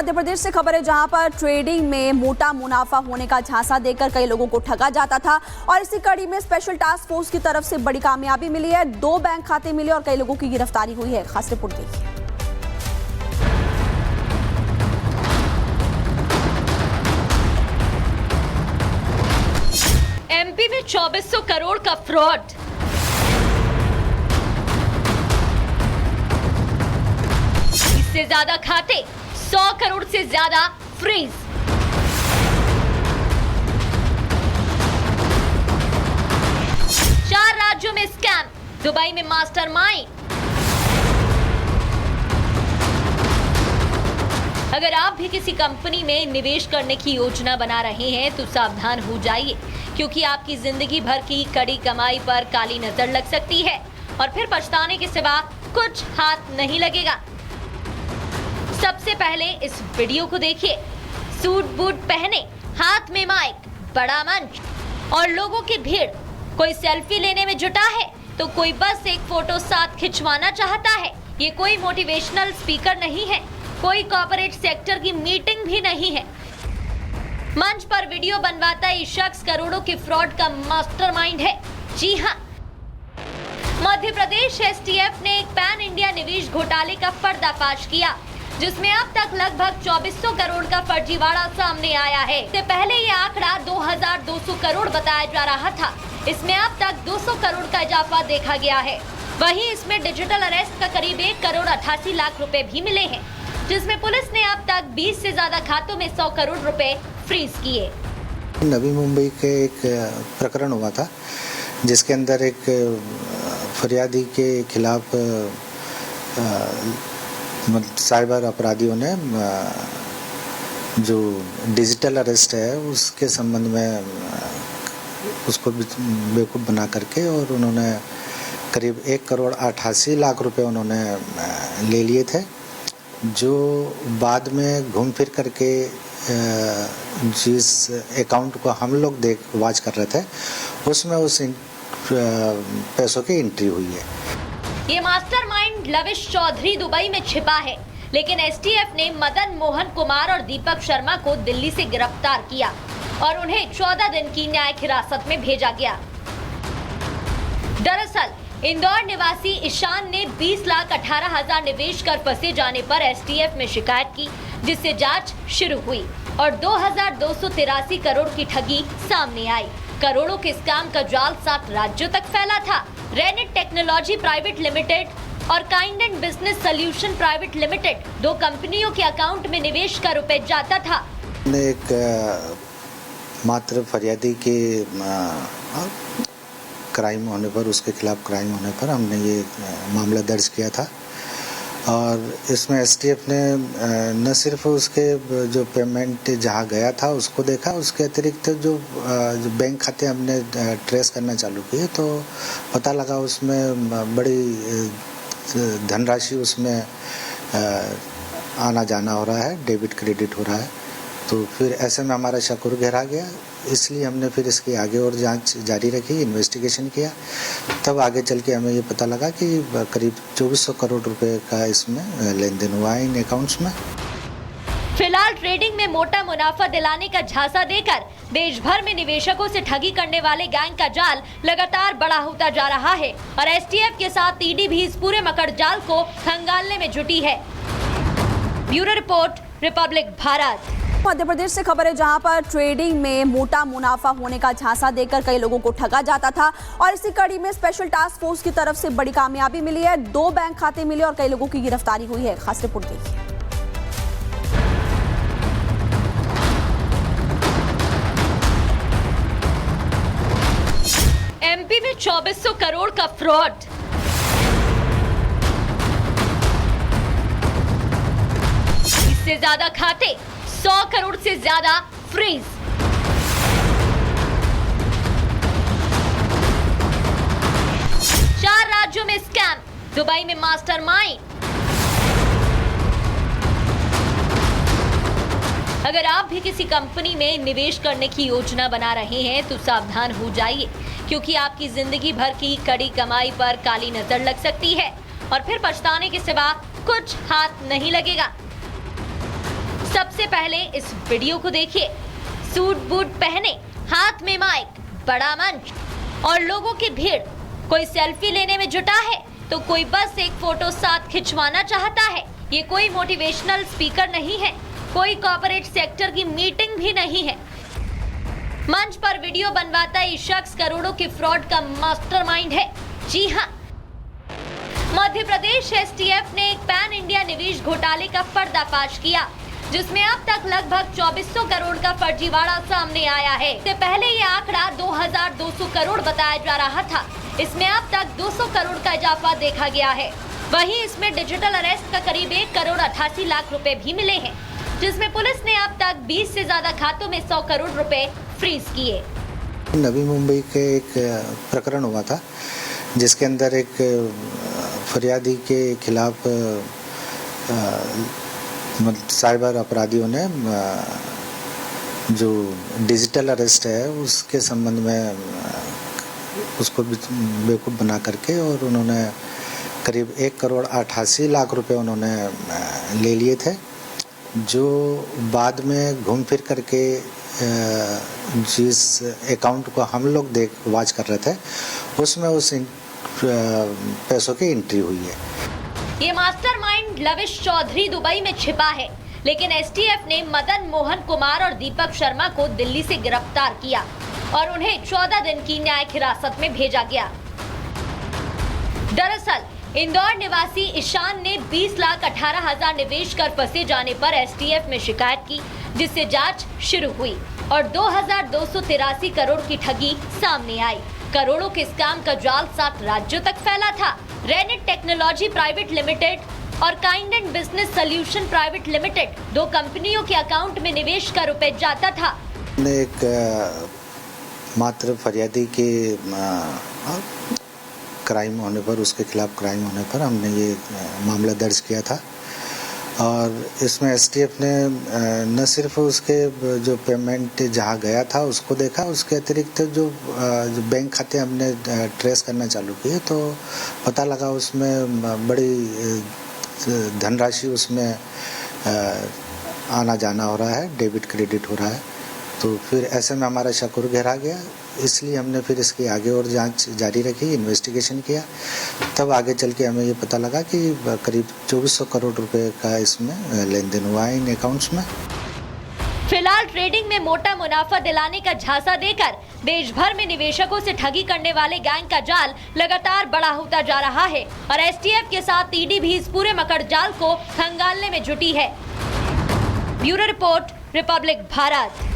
मध्य प्रदेश से खबर है जहां पर ट्रेडिंग में मोटा मुनाफा होने का झांसा देकर कई लोगों को ठगा जाता था और इसी कड़ी में स्पेशल टास्क फोर्स की तरफ से बड़ी कामयाबी मिली है। 2 बैंक खाते मिले और कई लोगों की गिरफ्तारी हुई है। खास रिपोर्ट देखिए। एमपी में 2400 करोड़ का फ्रॉड। इससे ज्यादा खाते, 100 करोड़ से ज्यादा फ्रीज। चार राज्यों में स्कैम, दुबई में मास्टरमाइंड। अगर आप भी किसी कंपनी में निवेश करने की योजना बना रहे हैं तो सावधान हो जाइए, क्योंकि आपकी जिंदगी भर की कड़ी कमाई पर काली नजर लग सकती है और फिर पछताने के सिवा कुछ हाथ नहीं लगेगा। सबसे पहले इस वीडियो को देखिए। सूट बूट पहने, हाथ में माइक, बड़ा मंच और लोगों की भीड़। कोई सेल्फी लेने में जुटा है तो कोई बस एक फोटो साथ खिंचवाना चाहता है। ये कोई मोटिवेशनल स्पीकर नहीं है, कोई कॉर्पोरेट सेक्टर की मीटिंग भी नहीं है। मंच पर वीडियो बनवाता ये शख्स करोड़ों के फ्रॉड का मास्टरमाइंड है। जी हाँ, मध्य प्रदेश एसटीएफ ने एक पैन इंडिया निवेश घोटाले का पर्दाफाश किया, जिसमें अब तक लगभग 2400 करोड़ का फर्जीवाड़ा सामने आया है। इससे पहले ये आंकड़ा 2200 करोड़ बताया जा रहा था। इसमें अब तक 200 करोड़ का इजाफा देखा गया है। वहीं इसमें डिजिटल अरेस्ट का करीब 1 करोड़ 88 लाख रुपए भी मिले हैं, जिसमें पुलिस ने अब तक 20 से ज्यादा खातों में 100 करोड़ रुपए फ्रीज किए। नवी मुंबई के एक प्रकरण हुआ था, जिसके अंदर एक फरियादी के खिलाफ साइबर अपराधियों ने जो डिजिटल अरेस्ट है उसके संबंध में उसको बेवकूफ़ बना करके और उन्होंने करीब 1 करोड़ 88 लाख रुपए उन्होंने ले लिए थे, जो बाद में घूम फिर करके जिस अकाउंट को हम लोग वॉच कर रहे थे उसमें उस पैसों की एंट्री हुई है। ये मास्टरमाइंड लविश चौधरी दुबई में छिपा है, लेकिन एसटीएफ ने मदन मोहन कुमार और दीपक शर्मा को दिल्ली से गिरफ्तार किया और उन्हें 14 दिन की न्यायिक हिरासत में भेजा गया। दरअसल इंदौर निवासी ईशान ने 20,18,000 निवेश कर फंसे जाने पर एसटीएफ में शिकायत की, जिससे जांच शुरू हुई और 2,283 करोड़ की ठगी सामने आई। करोड़ों के स्कैम का जाल 7 राज्यों तक फैला था। रेनिट टेक्नोलॉजी प्राइवेट लिमिटेड और kind and business solution private limited 2 कंपनियों के अकाउंट में निवेश का रुपए जाता था। एक मात्र फरियादी के क्राइम होने पर, उसके खिलाफ क्राइम होने पर हमने ये मामला दर्ज किया था और इसमें एसटीएफ ने न सिर्फ उसके जो पेमेंट जहाँ गया था उसको देखा, उसके अतिरिक्त जो बैंक खाते हमने ट्रेस करना चालू किए तो पता लगा उसमें बड़ी धनराशि उसमें आना जाना हो रहा है, डेबिट क्रेडिट हो रहा है। तो फिर ऐसे में हमारा शक और गहरा गया, इसलिए हमने फिर इसकी आगे और जांच जारी रखी, इन्वेस्टिगेशन किया। तब आगे चल के हमें ये पता लगा कि करीब 2400 करोड़ रुपए का इसमें लेन देन हुआ है इन अकाउंट्स में। फिलहाल ट्रेडिंग में मोटा मुनाफा दिलाने का झांसा देकर देश भर में निवेशकों से ठगी करने वाले गैंग का जाल लगातार बड़ा होता जा रहा है और एसटीएफ के साथ ईडी भी इस पूरे मकड़ जाल को खंगालने में जुटी है। Bureau report, republic Bharat. Madhya Pradesh से खबर है जहां पर ट्रेडिंग में मोटा मुनाफा होने का झांसा देकर कई लोगों को ठगा जाता था और इसी कड़ी में स्पेशल टास्क फोर्स की तरफ से बड़ी कामयाबी मिली है। 2 बैंक खाते मिले और कई लोगों की गिरफ्तारी हुई है। खास रिपोर्ट देखिए। एमपी में 2400 करोड़ का फ्रॉड। इससे ज्यादा खाते, 100 करोड़ से ज्यादा फ्रीज। चार राज्यों में स्कैम, दुबई में मास्टरमाइंड। अगर आप भी किसी कंपनी में निवेश करने की योजना बना रहे हैं तो सावधान हो जाइए, क्योंकि आपकी जिंदगी भर की कड़ी कमाई पर काली नजर लग सकती है और फिर पछताने के सिवा कुछ हाथ नहीं लगेगा। सबसे पहले इस वीडियो को देखिए। सूट बूट पहने, हाथ में माइक, बड़ा मंच और लोगों की भीड़। कोई सेल्फी लेने में जुटा है तो कोई बस एक फोटो साथ खिंचवाना चाहता है। ये कोई मोटिवेशनल स्पीकर नहीं है, कोई कॉर्पोरेट सेक्टर की मीटिंग भी नहीं है। मंच पर वीडियो बनवाता ये शख्स करोड़ों के फ्रॉड का मास्टरमाइंड है। जी हाँ, मध्य प्रदेश एसटीएफ ने एक पैन इंडिया निवेश घोटाले का पर्दाफाश किया, जिसमें अब तक लगभग 2400 करोड़ का फर्जीवाड़ा सामने आया है। इससे पहले ये आंकड़ा 2200 करोड़ बताया जा रहा था। इसमें अब तक 200 करोड़ का इजाफा देखा गया है। वहीं इसमें डिजिटल अरेस्ट का करीब 1 करोड़ 88 लाख रुपए भी मिले हैं, जिसमें पुलिस ने अब तक 20 से ज्यादा खातों में 100 करोड़ रुपए फ्रीज किए। नवी मुंबई के एक प्रकरण हुआ था, जिसके अंदर एक फरियादी के खिलाफ साइबर अपराधियों ने जो डिजिटल अरेस्ट है उसके संबंध में उसको बेवकूफ़ बना करके और उन्होंने करीब 1 करोड़ 88 लाख रुपए उन्होंने ले लिए थे, जो बाद में घूम फिर करके जिस अकाउंट को हम लोग वॉच कर रहे थे उसमें उस पैसों की एंट्री हुई है। ये मास्टरमाइंड लविश चौधरी दुबई में छिपा है, लेकिन एसटीएफ ने मदन मोहन कुमार और दीपक शर्मा को दिल्ली से गिरफ्तार किया और उन्हें 14 दिन की न्यायिक हिरासत में भेजा गया। दरअसल इंदौर निवासी ईशान ने 20,18,000 निवेश कर फंसे जाने पर एसटीएफ में शिकायत की, जिससे जांच शुरू हुई और 2,283 करोड़ की ठगी सामने आई। करोड़ों के स्कैम का जाल 7 राज्यों तक फैला था। रेनिट टेक्नोलॉजी प्राइवेट लिमिटेड और kind and business solution private limited 2 कंपनियों के अकाउंट में निवेश का रुपए जाता था। एक मात्र फरियादी के क्राइम होने पर, उसके खिलाफ क्राइम होने पर हमने ये मामला दर्ज किया था और इसमें एसटीएफ ने न सिर्फ उसके जो पेमेंट जहाँ गया था उसको देखा, उसके अतिरिक्त जो बैंक खाते हमने ट्रेस करना चालू किए तो पता लगा उसमें बड़ी धनराशि उसमें आना जाना हो रहा है, डेबिट क्रेडिट हो रहा है। तो फिर ऐसे में हमारा शक और गहरा गया, इसलिए हमने फिर इसकी आगे और जांच जारी रखी, इन्वेस्टिगेशन किया। तब आगे चल के हमें ये पता लगा कि करीब 2400 करोड़ रुपए का इसमें लेन देन हुआ है इन अकाउंट्स में। फिलहाल ट्रेडिंग में मोटा मुनाफा दिलाने का झांसा देकर देश भर में निवेशकों से ठगी करने वाले गैंग का जाल लगातार बड़ा होता जा रहा है और एसटीएफ के साथ ईडी भी इस पूरे मकड़ जाल को खंगालने में जुटी है। Bureau report, republic Bharat.